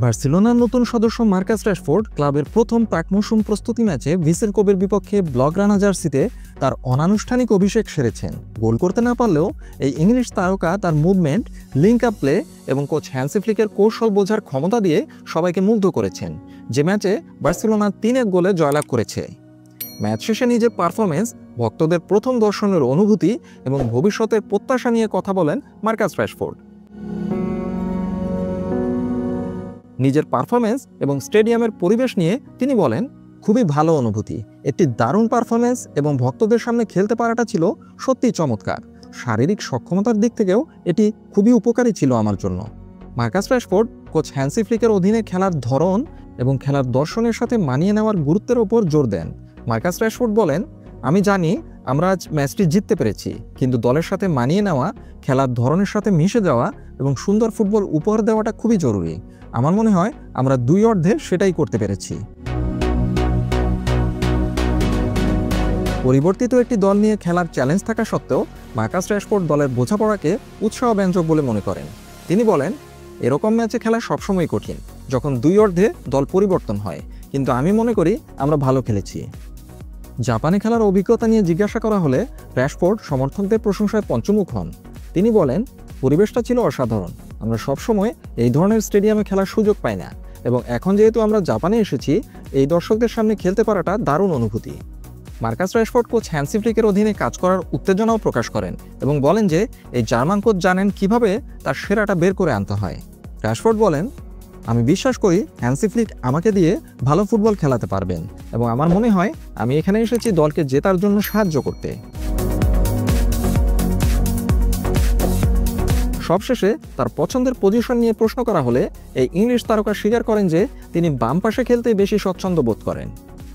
বার্সেলোনার নতুন সদস্য মার্কাস রাশফোর্ড ক্লাবের প্রথম প্রাক-মৌসুম প্রস্তুতি ম্যাচে ভিসেল কোবের বিপক্ষে ব্লগরানা জার্সিতে তার অনানুষ্ঠানিক অভিষেক সেরেছেন। গোল করতে না পারলেও এই ইংলিশ তারকা তার মুভমেন্ট, লিঙ্ক আপ প্লে এবং কোচ হ্যান্সি ফ্লিকের কৌশল বোঝার ক্ষমতা দিয়ে সবাইকে মুগ্ধ করেছেন, যে ম্যাচে বার্সেলোনা ৩-১ গোলে জয়লাভ করেছে। ম্যাচ শেষে নিজের পারফরমেন্স, ভক্তদের প্রথম দর্শনের অনুভূতি এবং ভবিষ্যতের প্রত্যাশা নিয়ে কথা বলেন মার্কাস রাশফোর্ড। নিজের পারফরমেন্স এবং স্টেডিয়ামের পরিবেশ নিয়ে তিনি বলেন, খুবই ভালো অনুভূতি, একটি দারুণ পারফরমেন্স এবং ভক্তদের সামনে খেলতে পারাটা ছিল সত্যিই চমৎকার। শারীরিক সক্ষমতার দিক থেকেও এটি খুবই উপকারী ছিল আমার জন্য। মার্কাস রাশফোর্ড কোচ হ্যান্সি ফ্লিকের অধীনে খেলার ধরন এবং খেলার দর্শনের সাথে মানিয়ে নেওয়ার গুরুত্বের ওপর জোর দেন। মার্কাস রাশফোর্ড বলেন, আমি জানি আমরা আজ ম্যাচটি জিততে পেরেছি, কিন্তু দলের সাথে মানিয়ে নেওয়া, খেলার ধরনের সাথে মিশে যাওয়া এবং সুন্দর ফুটবল উপহার দেওয়াটা খুবই জরুরি। আমার মনে হয় আমরা দুই অর্ধে সেটাই করতে পেরেছি। পরিবর্তিত একটি দল নিয়ে খেলার চ্যালেঞ্জ থাকা সত্ত্বেও মার্কাস রাশফোর্ড দলের বোঝাপড়াকে উৎসাহব্যঞ্জক বলে মনে করেন। তিনি বলেন, এরকম ম্যাচে খেলা সবসময় কঠিন, যখন দুই অর্ধে দল পরিবর্তন হয়, কিন্তু আমি মনে করি আমরা ভালো খেলেছি। জাপানে খেলার অভিজ্ঞতা নিয়ে জিজ্ঞাসা করা হলে রাশফোর্ড সমর্থকদের প্রশংসায় পঞ্চমুখ হন। তিনি বলেন, পরিবেশটা ছিল অসাধারণ, আমরা সবসময় এই ধরনের স্টেডিয়ামে খেলার সুযোগ পাই না, এবং এখন যেহেতু আমরা জাপানে এসেছি, এই দর্শকদের সামনে খেলতে পারাটা দারুণ অনুভূতি। মার্কাস রাশফোর্ড কোচ হ্যান্সি ফ্লিকের অধীনে কাজ করার উত্তেজনাও প্রকাশ করেন এবং বলেন যে এই জার্মান কোচ জানেন কিভাবে তার সেরাটা বের করে আনতে হয়। রাশফোর্ড বলেন, আমি বিশ্বাস করি হ্যান্সি ফ্লিক আমাকে দিয়ে ভালো ফুটবল খেলাতে পারবেন এবং আমার মনে হয় আমি এখানে এসেছি দলকে জেতার জন্য সাহায্য করতে। সবশেষে তার পছন্দের পজিশন নিয়ে প্রশ্ন করা হলে এই ইংলিশ তারকা স্বীকার করেন যে তিনি বাম পাশে খেলতে বেশি স্বচ্ছন্দ বোধ করেন।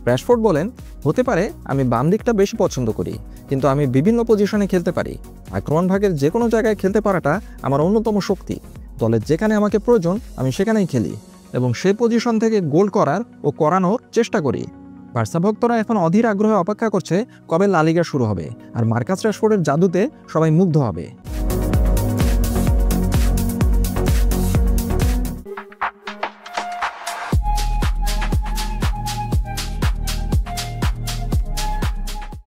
রাশফোর্ড বলেন, হতে পারে আমি বাম দিকটা বেশি পছন্দ করি, কিন্তু আমি বিভিন্ন পজিশনে খেলতে পারি। আক্রমণ ভাগের যে কোনো জায়গায় খেলতে পারাটা আমার অন্যতম শক্তি। দলের যেখানে আমাকে প্রয়োজন আমি সেখানেই খেলি এবং সেই পজিশন থেকে গোল করার ও করানোর চেষ্টা করি। বার্সা ভক্তরা এখন অধীর আগ্রহে অপেক্ষা করছে কবে লা লিগা শুরু হবে আর মার্কাস রাশফোর্ডের জাদুতে সবাই মুগ্ধ হবে।